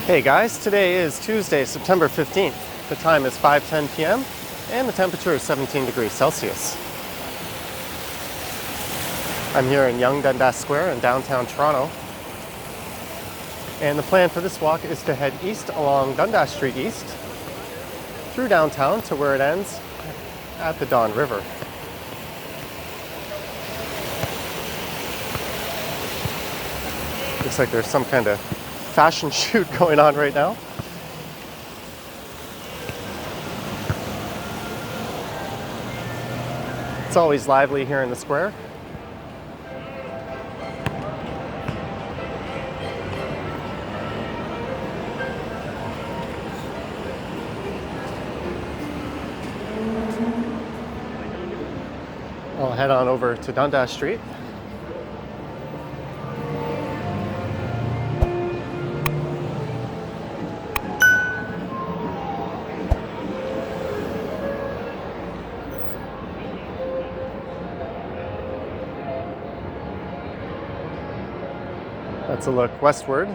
Hey guys, today is Tuesday, September 15th. The time is 5:10 p.m. and the temperature is 17 degrees Celsius. I'm here in Yonge-Dundas Square in downtown Toronto. And the plan for this walk is to head east along Dundas Street East, through downtown to where it ends at the Don River. Looks like there's some kind of fashion shoot going on right now. It's always lively here in the square. I'll head on over to Dundas Street. That's a look westward.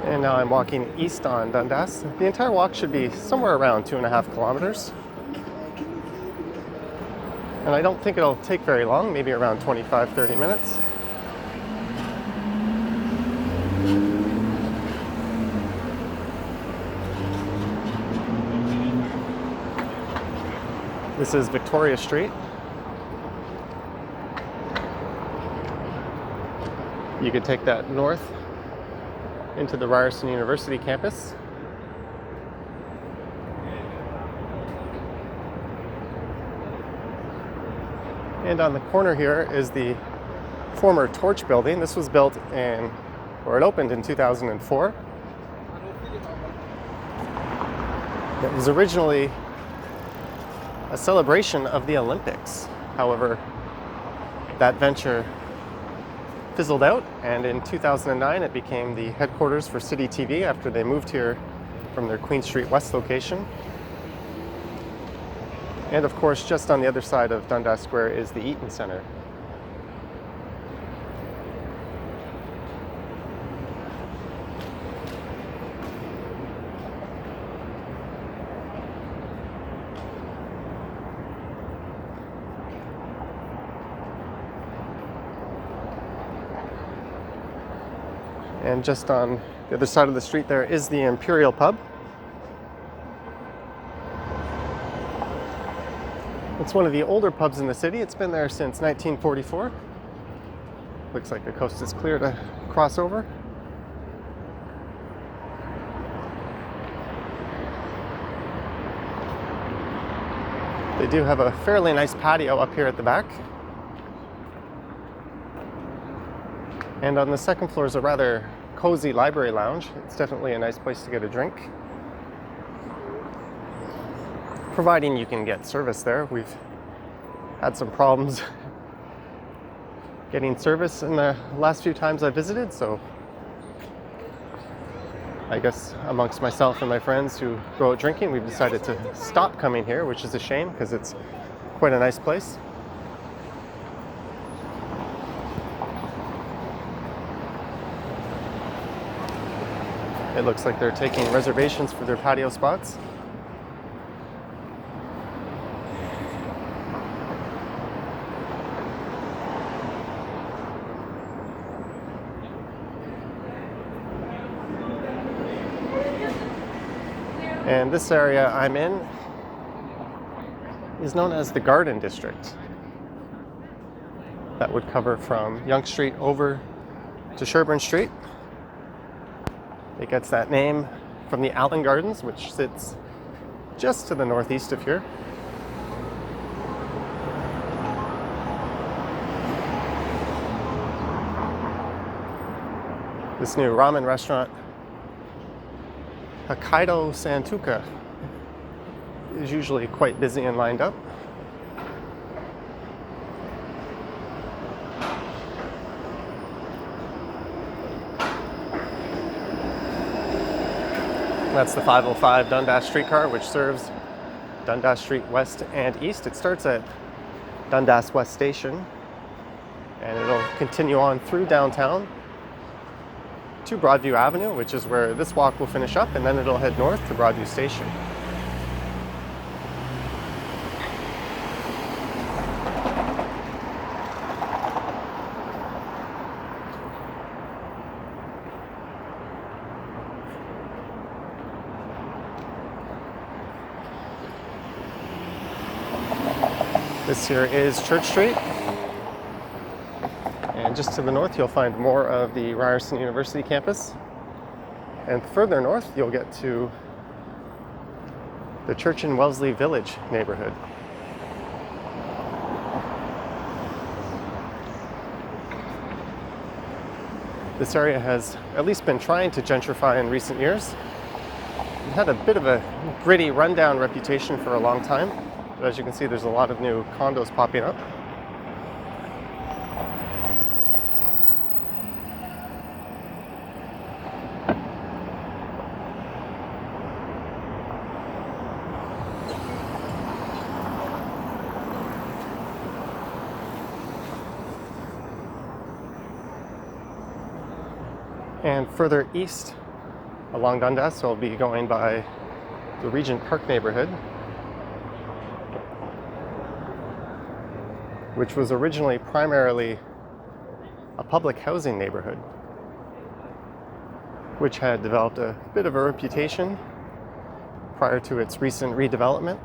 And now I'm walking east on Dundas. The entire walk should be somewhere around 2.5 kilometers. And I don't think it'll take very long, maybe around 25-30 minutes. This is Victoria Street. You could take that north into the Ryerson University campus. And on the corner here is the former Torch building. This was built it opened in 2004. It was originally a celebration of the Olympics. However, that venture fizzled out, and in 2009 it became the headquarters for City TV after they moved here from their Queen Street West location. And of course, just on the other side of Dundas Square is the Eaton Centre. And just on the other side of the street there is the Imperial Pub. It's one of the older pubs in the city. It's been there since 1944. Looks like the coast is clear to cross over. They do have a fairly nice patio up here at the back. And on the second floor is a rather cozy library lounge. It's definitely a nice place to get a drink, providing you can get service there. We've had some problems getting service in the last few times I visited, so I guess amongst myself and my friends who go out drinking, we've decided to stop coming here, which is a shame because it's quite a nice place. It looks like they're taking reservations for their patio spots. And this area I'm in is known as the Garden District. That would cover from Yonge Street over to Sherbourne Street. It gets that name from the Allen Gardens, which sits just to the northeast of here. This new ramen restaurant, Hokkaido Santuka, is usually quite busy and lined up. That's the 505 Dundas streetcar, which serves Dundas Street West and East. It starts at Dundas West Station, and it'll continue on through downtown to Broadview Avenue, which is where this walk will finish up, and then it'll head north to Broadview Station. This here is Church Street, and just to the north you'll find more of the Ryerson University campus, and further north you'll get to the Church and Wellesley Village neighborhood. This area has at least been trying to gentrify in recent years. It had a bit of a gritty, rundown reputation for a long time. But as you can see, there's a lot of new condos popping up. And further east along Dundas, we'll be going by the Regent Park neighborhood, which was originally primarily a public housing neighborhood, which had developed a bit of a reputation prior to its recent redevelopment.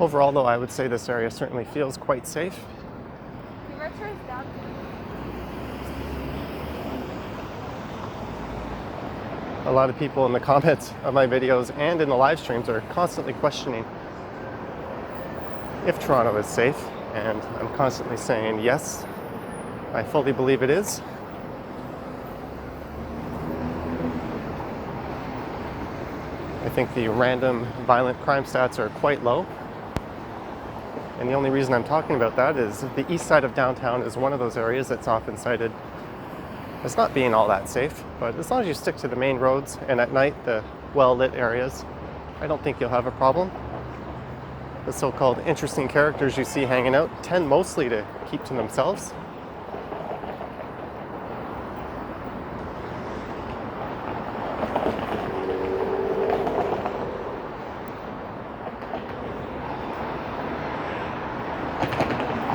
Overall, though, I would say this area certainly feels quite safe. A lot of people in the comments of my videos and in the live streams are constantly questioning if Toronto is safe, and I'm constantly saying yes, I fully believe it is. I think the random violent crime stats are quite low. And the only reason I'm talking about that is the east side of downtown is one of those areas that's often cited as not being all that safe. But as long as you stick to the main roads and at night the well-lit areas, I don't think you'll have a problem. The so-called interesting characters you see hanging out tend mostly to keep to themselves.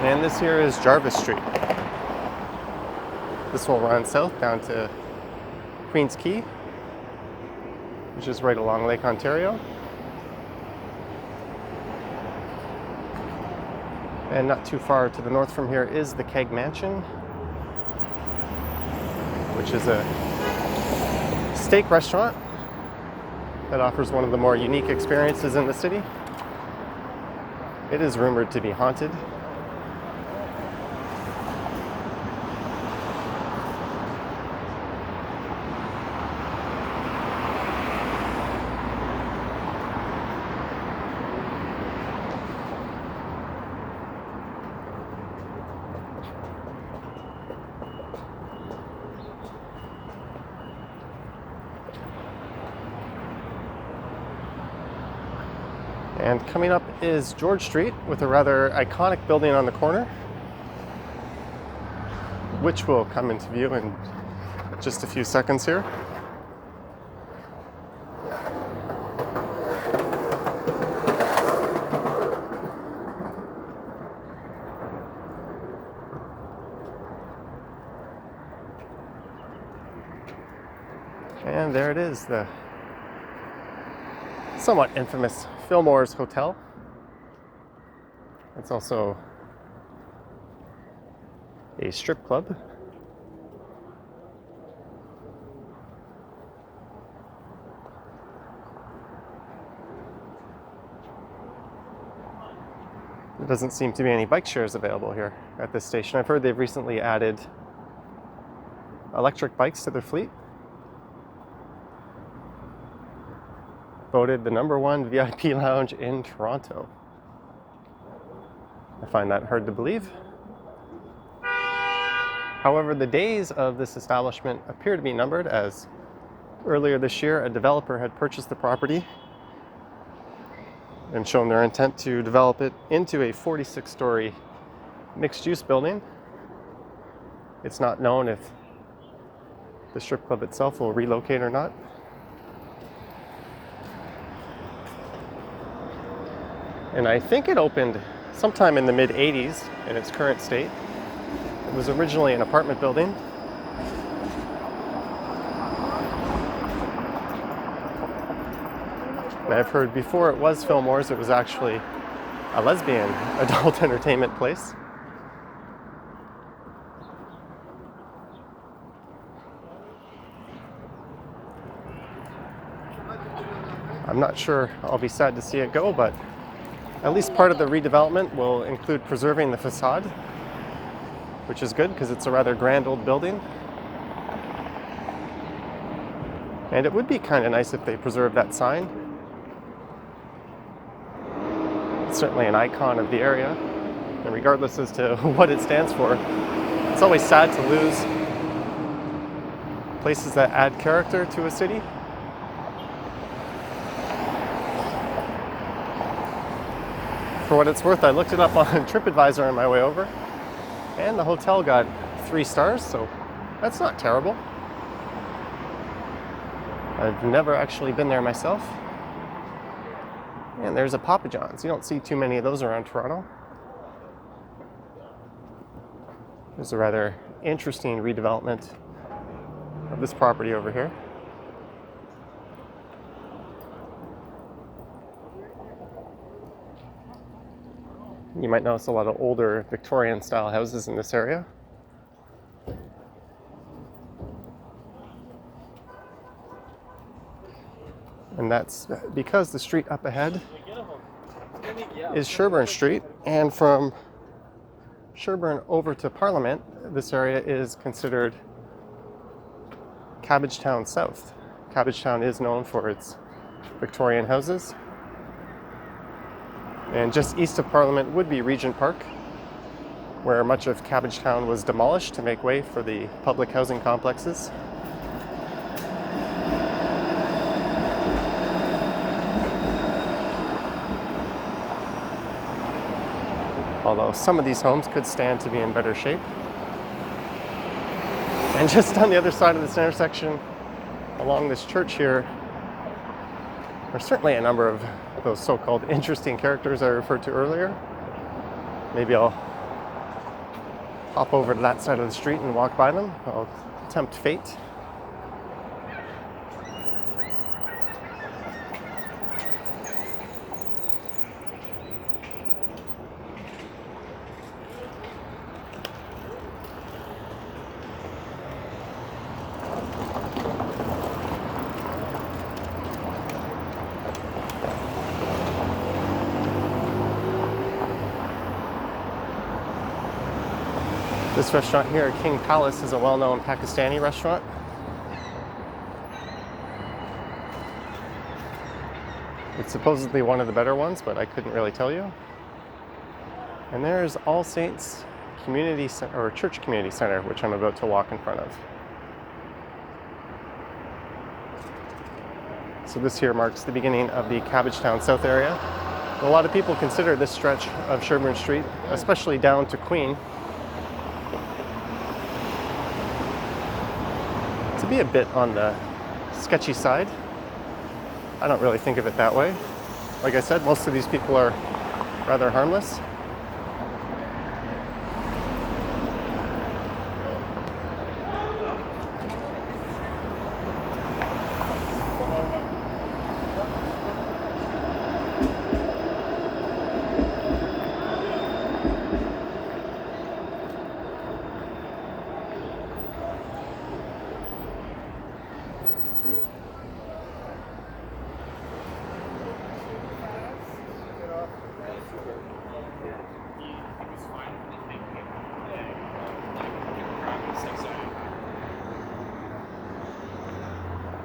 And this here is Jarvis Street. This will run south down to Queens Quay, which is right along Lake Ontario. And not too far to the north from here is the Keg Mansion, which is a steak restaurant that offers one of the more unique experiences in the city. It is rumored to be haunted. And coming up is George Street with a rather iconic building on the corner, which will come into view in just a few seconds here. And there it is, the somewhat infamous Fillmore's Hotel. It's also a strip club. There doesn't seem to be any bike shares available here at this station. I've heard they've recently added electric bikes to their fleet. Voted the #1 VIP lounge in Toronto. I find that hard to believe. However, the days of this establishment appear to be numbered, as earlier this year a developer had purchased the property and shown their intent to develop it into a 46-story mixed-use building. It's not known if the strip club itself will relocate or not. And I think it opened sometime in the mid-80s in its current state. It was originally an apartment building. And I've heard before it was Fillmore's, it was actually a lesbian adult entertainment place. I'm not sure, I'll be sad to see it go, but at least part of the redevelopment will include preserving the facade, which is good because it's a rather grand old building. And it would be kind of nice if they preserved that sign. It's certainly an icon of the area, and regardless as to what it stands for, it's always sad to lose places that add character to a city. For what it's worth, I looked it up on TripAdvisor on my way over, and the hotel got 3 stars, so that's not terrible. I've never actually been there myself. And there's a Papa John's. You don't see too many of those around Toronto. There's a rather interesting redevelopment of this property over here. You might notice a lot of older Victorian style houses in this area. And that's because the street up ahead is Sherbourne Street, and from Sherbourne over to Parliament, this area is considered Cabbagetown South. Cabbagetown is known for its Victorian houses. And just east of Parliament would be Regent Park, where much of Cabbagetown was demolished to make way for the public housing complexes. Although some of these homes could stand to be in better shape. And just on the other side of this intersection, along this church here, there's certainly a number of those so-called interesting characters I referred to earlier. Maybe I'll hop over to that side of the street and walk by them. I'll tempt fate. This restaurant here at King Palace is a well-known Pakistani restaurant. It's supposedly one of the better ones, but I couldn't really tell you. And there's All Saints Community Center, or Church Community Center, which I'm about to walk in front of. So this here marks the beginning of the Cabbagetown South area. A lot of people consider this stretch of Sherbourne Street, especially down to Queen, to be a bit on the sketchy side. I don't really think of it that way. Like I said, most of these people are rather harmless.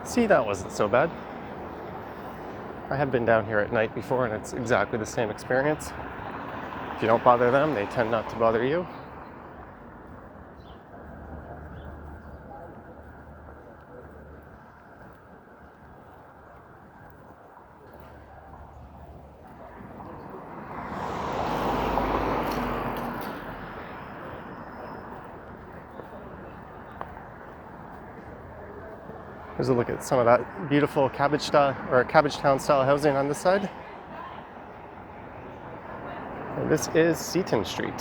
See, that wasn't so bad. I have been down here at night before, and it's exactly the same experience. If you don't bother them, they tend not to bother you. Here's a look at some of that beautiful Cabbagetown style housing on this side. And this is Seton Street.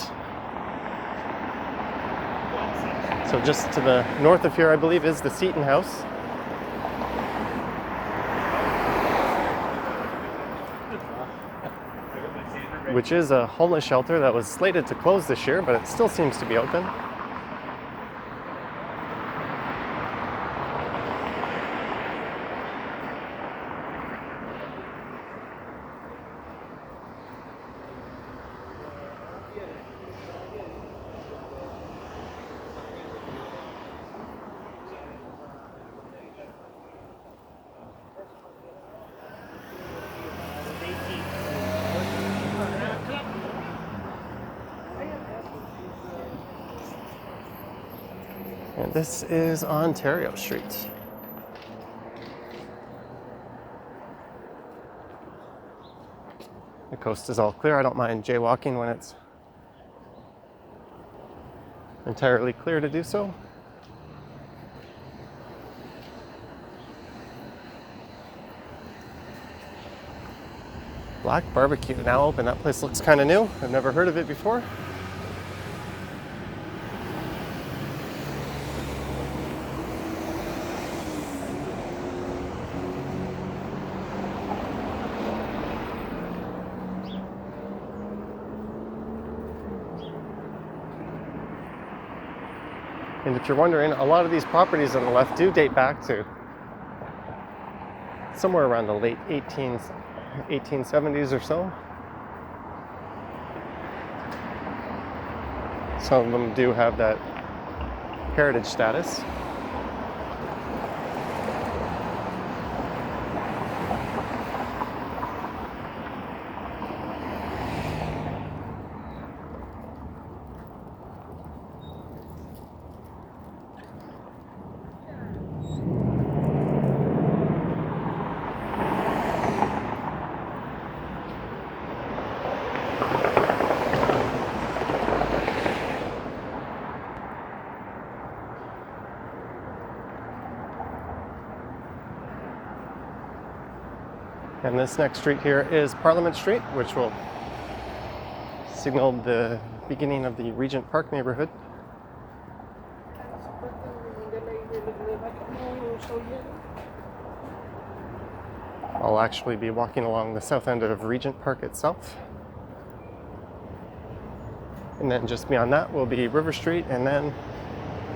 So just to the north of here, I believe, is the Seton House. Which is a homeless shelter that was slated to close this year, but it still seems to be open. And this is Ontario Street. The coast is all clear. I don't mind jaywalking when it's entirely clear to do so. Black Barbecue now open. That place looks kind of new. I've never heard of it before. And if you're wondering, a lot of these properties on the left do date back to somewhere around the late 1870s or so. Some of them do have that heritage status. And this next street here is Parliament Street, which will signal the beginning of the Regent Park neighborhood. I'll actually be walking along the south end of Regent Park itself. And then just beyond that will be River Street, and then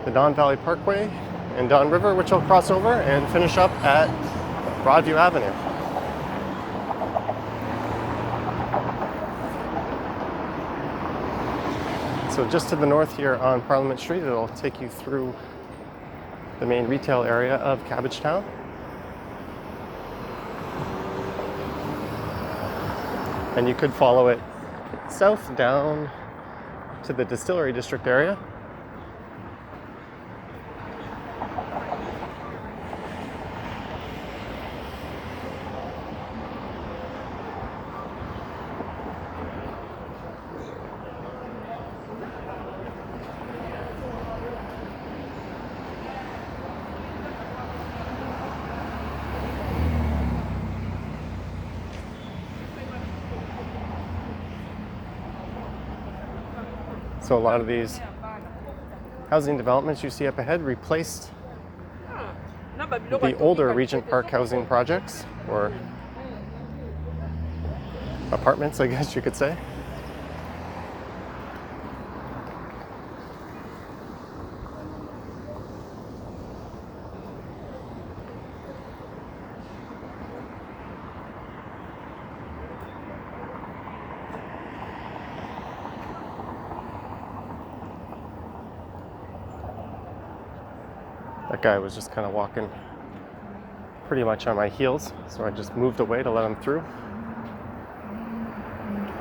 the Don Valley Parkway and Don River, which will cross over and finish up at Broadview Avenue. So just to the north here on Parliament Street, it'll take you through the main retail area of Cabbagetown. And you could follow it south down to the Distillery District area. So a lot of these housing developments you see up ahead replaced the older Regent Park housing projects, or apartments, I guess you could say. That guy was just kind of walking pretty much on my heels, so I just moved away to let him through.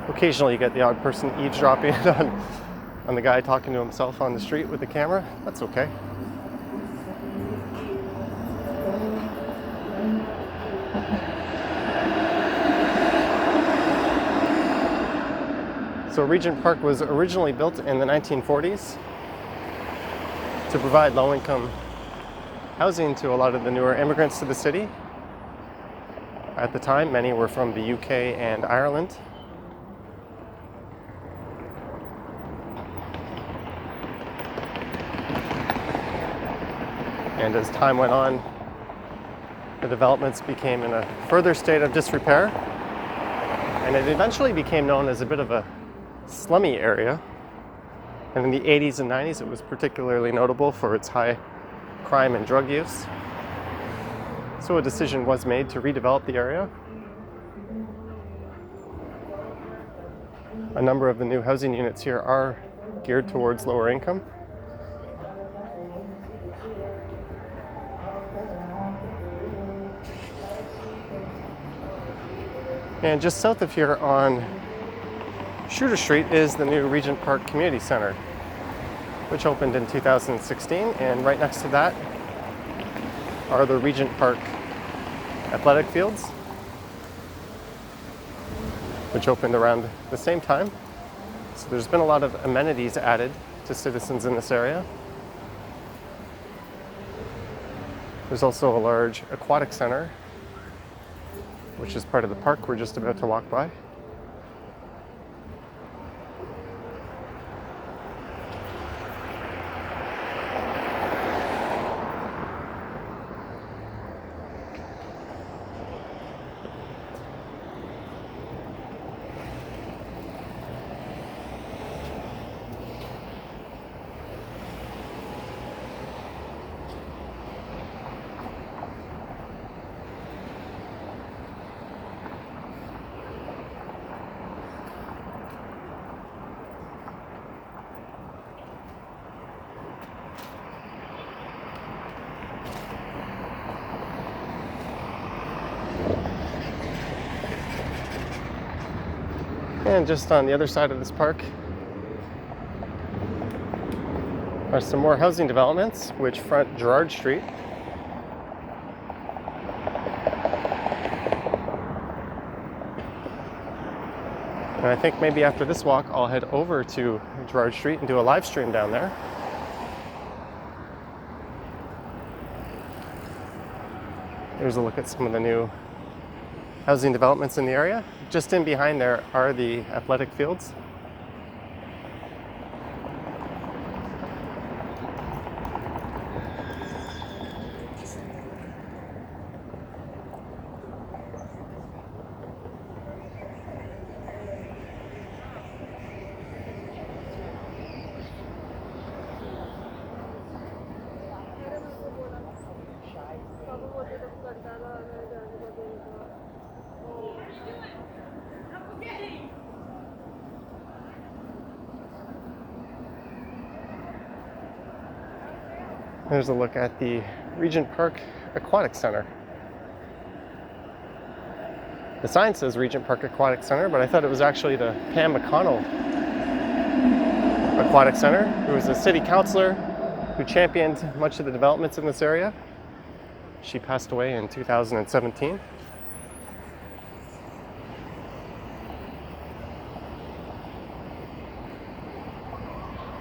Occasionally you get the odd person eavesdropping on the guy talking to himself on the street with the camera. That's okay. So Regent Park was originally built in the 1940s to provide low-income housing to a lot of the newer immigrants to the city. At the time, many were from the UK and Ireland. And as time went on, the developments became in a further state of disrepair, and it eventually became known as a bit of a slummy area. And in the 80s and 90s, it was particularly notable for its high crime and drug use. So a decision was made to redevelop the area. A number of the new housing units here are geared towards lower income. And just south of here on Shooter Street is the new Regent Park Community Center, which opened in 2016. And right next to that are the Regent Park athletic fields, which opened around the same time. So there's been a lot of amenities added to citizens in this area. There's also a large aquatic center, which is part of the park we're just about to walk by. And just on the other side of this park are some more housing developments which front Gerrard Street. And I think maybe after this walk I'll head over to Gerrard Street and do a live stream down there. Here's a look at some of the new housing developments in the area. Just in behind there are the athletic fields. There's a look at the Regent Park Aquatic Center. The sign says Regent Park Aquatic Center, but I thought it was actually the Pam McConnell Aquatic Center, who was a city councillor who championed much of the developments in this area. She passed away in 2017.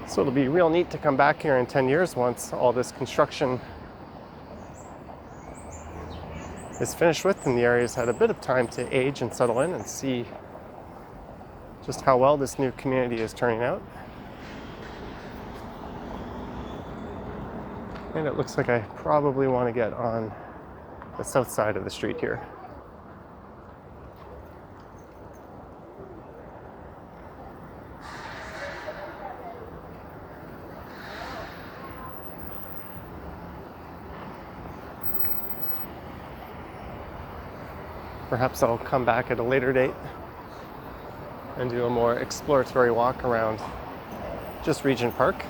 So it'll be real neat to come back here in 10 years once all this construction is finished with and the area's had a bit of time to age and settle in, and see just how well this new community is turning out. And it looks like I probably want to get on the south side of the street here. Perhaps I'll come back at a later date and do a more exploratory walk around just Regent Park.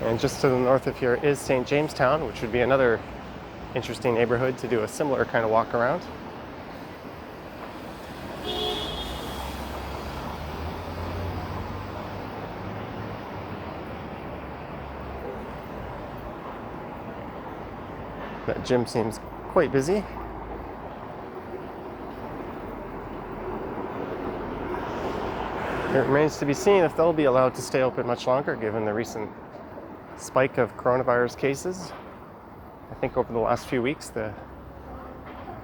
And just to the north of here is St. Jamestown, which would be another interesting neighborhood to do a similar kind of walk around. That gym seems quite busy. It remains to be seen if they'll be allowed to stay open much longer given the recent spike of coronavirus cases. I think over the last few weeks, the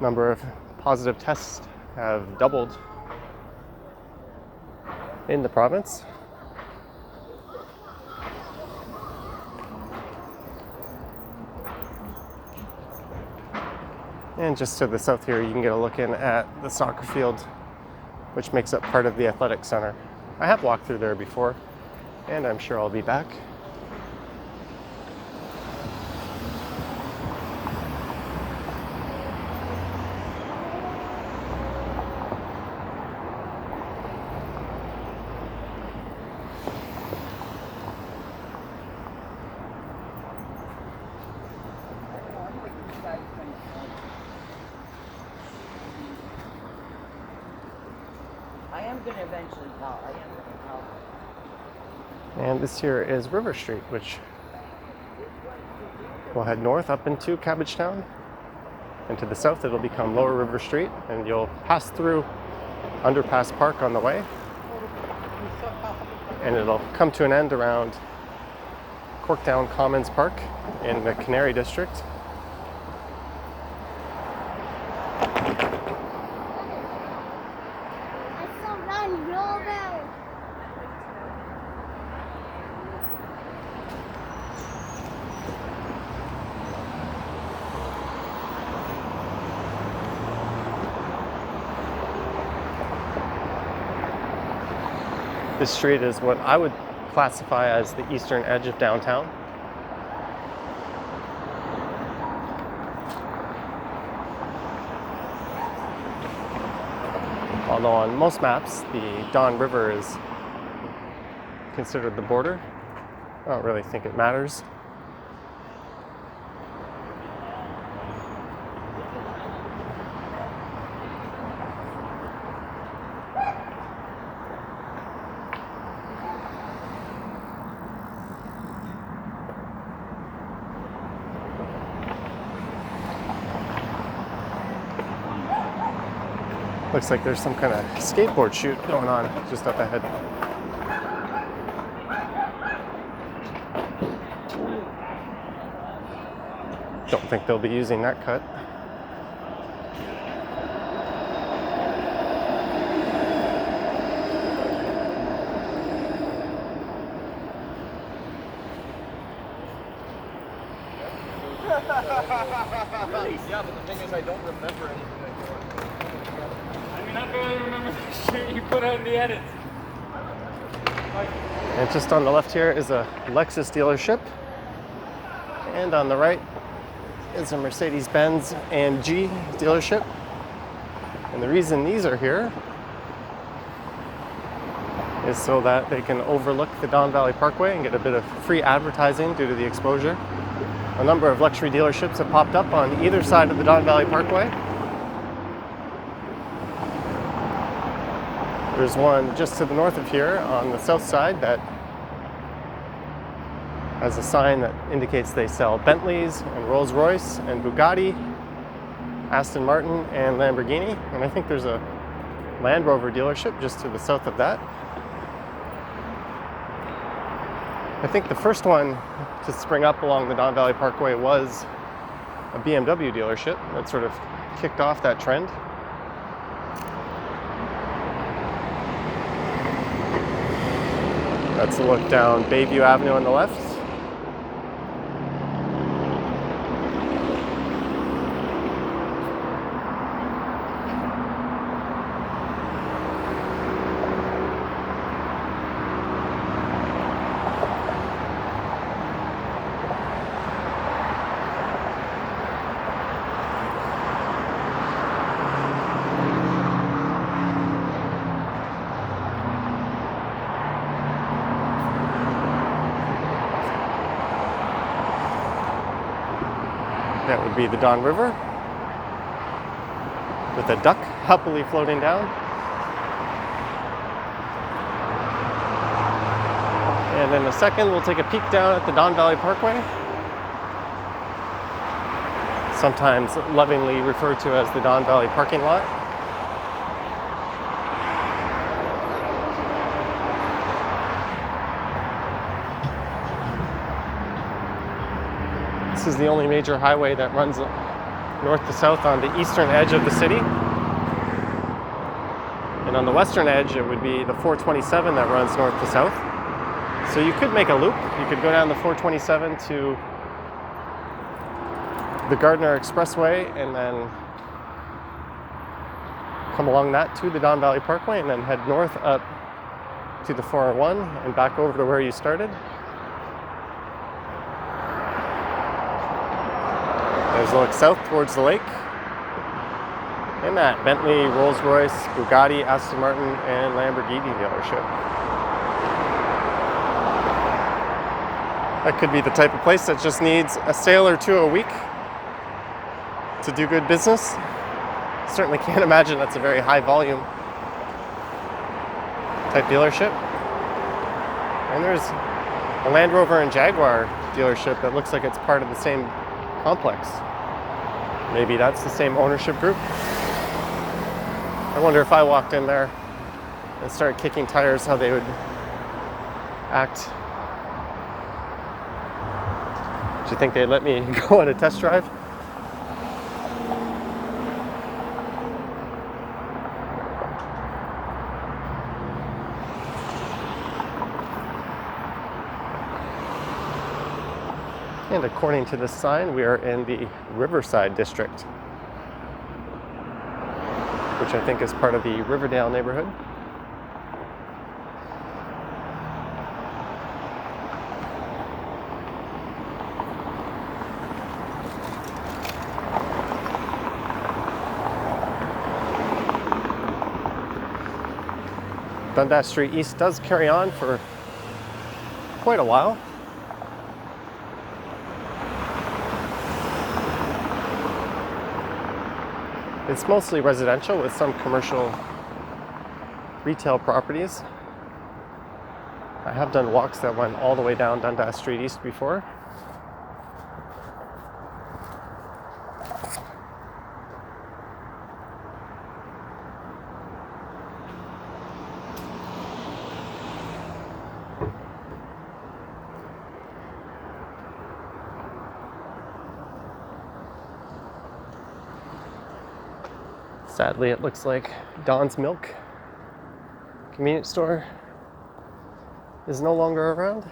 number of positive tests have doubled in the province. And just to the south here, you can get a look in at the soccer field, which makes up part of the athletic center. I have walked through there before, and I'm sure I'll be back. And this here is River Street, which will head north up into Cabbagetown. And to the south, it'll become Lower River Street, and you'll pass through Underpass Park on the way. And it'll come to an end around Corkdown Commons Park in the Canary District. This street is what I would classify as the eastern edge of downtown. Although on most maps, the Don River is considered the border. I don't really think it matters. Looks like there's some kind of skateboard shoot going on just up ahead. Don't think they'll be using that cut. Yeah, but the thing is I don't remember anything. I barely remember the shit you put on the edits. And just on the left here is a Lexus dealership. And on the right is a Mercedes-Benz AMG dealership. And the reason these are here is so that they can overlook the Don Valley Parkway and get a bit of free advertising due to the exposure. A number of luxury dealerships have popped up on either side of the Don Valley Parkway. There's one just to the north of here on the south side that has a sign that indicates they sell Bentleys and Rolls-Royce and Bugatti, Aston Martin and Lamborghini. And I think there's a Land Rover dealership just to the south of that. I think the first one to spring up along the Don Valley Parkway was a BMW dealership that sort of kicked off that trend. That's a look down Bayview Avenue on the left. That would be the Don River with a duck happily floating down. And in a second, we'll take a peek down at the Don Valley Parkway, sometimes lovingly referred to as the Don Valley parking lot. This is the only major highway that runs north to south on the eastern edge of the city. And on the western edge, it would be the 427 that runs north to south. So you could make a loop. You could go down the 427 to the Gardner Expressway and then come along that to the Don Valley Parkway and then head north up to the 401 and back over to where you started. There's a look south towards the lake. And that Bentley, Rolls-Royce, Bugatti, Aston Martin, and Lamborghini dealership. That could be the type of place that just needs a sale or two a week to do good business. Certainly can't imagine that's a very high volume type dealership. And there's a Land Rover and Jaguar dealership that looks like it's part of the same complex. Maybe that's the same ownership group. I wonder if I walked in there and started kicking tires, how they would act. Do you think they'd let me go on a test drive? And according to this sign, we are in the Riverside district, which I think is part of the Riverdale neighborhood. Dundas Street East does carry on for quite a while. It's mostly residential with some commercial retail properties. I have done walks that went all the way down Dundas Street East before. Sadly, it looks like Don's Milk convenience store is no longer around.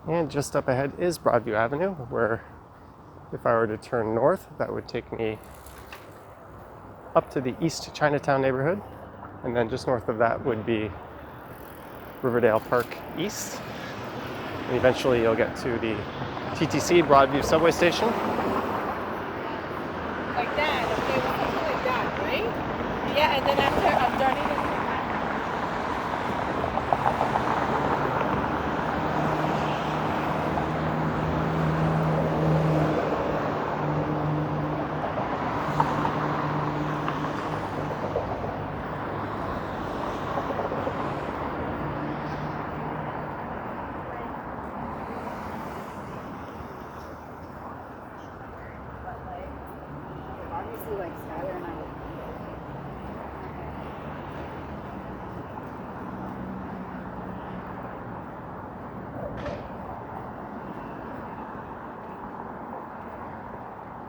And just up ahead is Broadview Avenue, where if I were to turn north, that would take me up to the East Chinatown neighborhood. And then just north of that would be Riverdale Park East. And eventually you'll get to the TTC Broadview subway station. Like that, okay, well, something like that, right? Yeah, and then after I'm done it.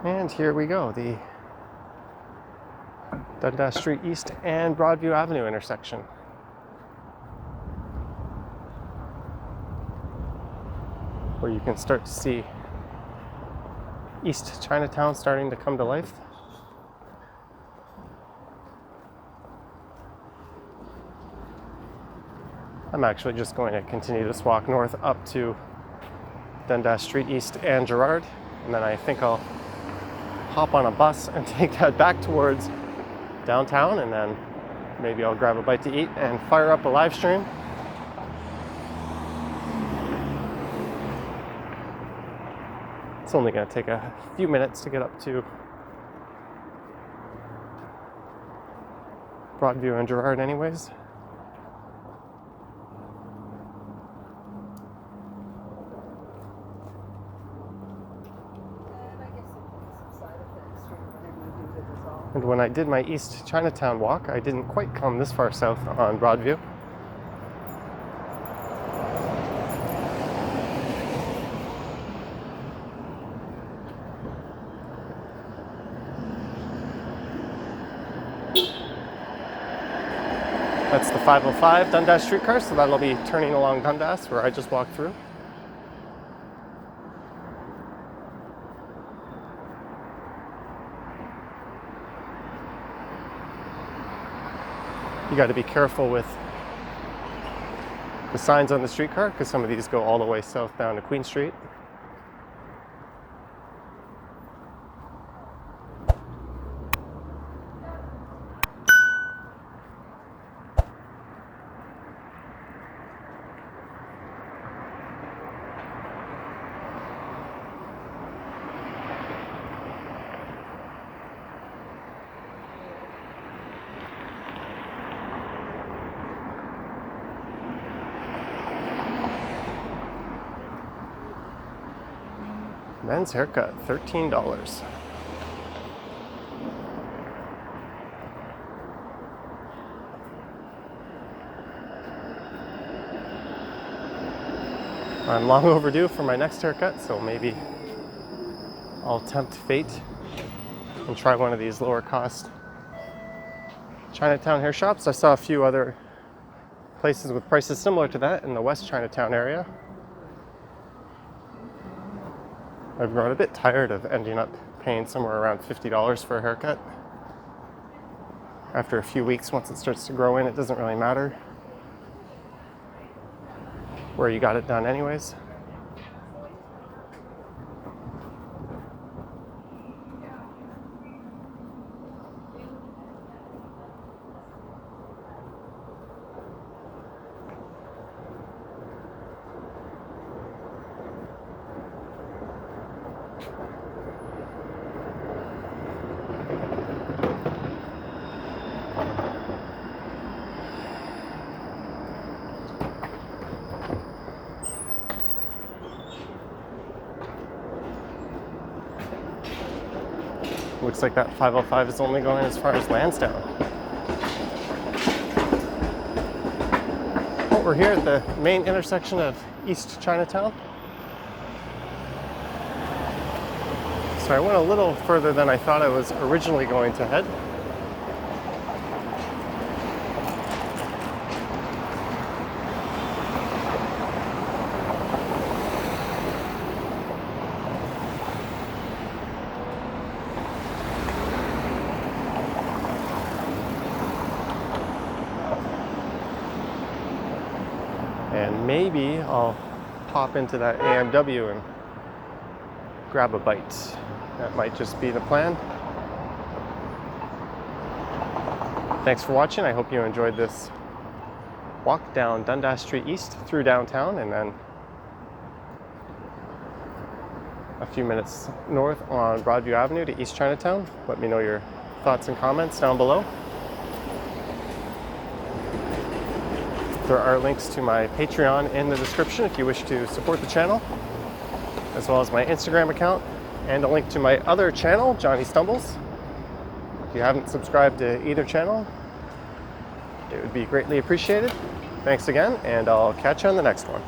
And here we go, the Dundas Street East and Broadview Avenue intersection. Where you can start to see East Chinatown starting to come to life. I'm actually just going to continue this walk north up to Dundas Street East and Gerrard, and then I think I'll hop on a bus and take that back towards downtown, and then maybe I'll grab a bite to eat and fire up a live stream. It's only going to take a few minutes to get up to Broadview and Gerrard anyways. And I guess some side effects. when I did my East Chinatown walk, I didn't quite come this far south on Broadview. That's the 505 Dundas streetcar, so that'll be turning along Dundas, where I just walked through. You got to be careful with the signs on the streetcar, because some of these go all the way south down to Queen Street. Men's haircut, $13. I'm long overdue for my next haircut, so maybe I'll tempt fate and try one of these lower cost Chinatown hair shops. I saw a few other places with prices similar to that in the West Chinatown area. I've grown a bit tired of ending up paying somewhere around $50 for a haircut. After a few weeks, once it starts to grow in, it doesn't really matter where you got it done anyways. Looks like that 505 is only going as far as Lansdowne. Well, we're here at the main intersection of East Chinatown. So I went a little further than I thought I was originally going to head. And maybe I'll pop into that AMW and grab a bite. That might just be the plan. Thanks for watching. I hope you enjoyed this walk down Dundas Street East through downtown, and then a few minutes north on Broadview Avenue to East Chinatown. Let me know your thoughts and comments down below. There are links to my Patreon in the description if you wish to support the channel, as well as my Instagram account, and a link to my other channel, Johnny Stumbles. If you haven't subscribed to either channel, it would be greatly appreciated. Thanks again, and I'll catch you on the next one.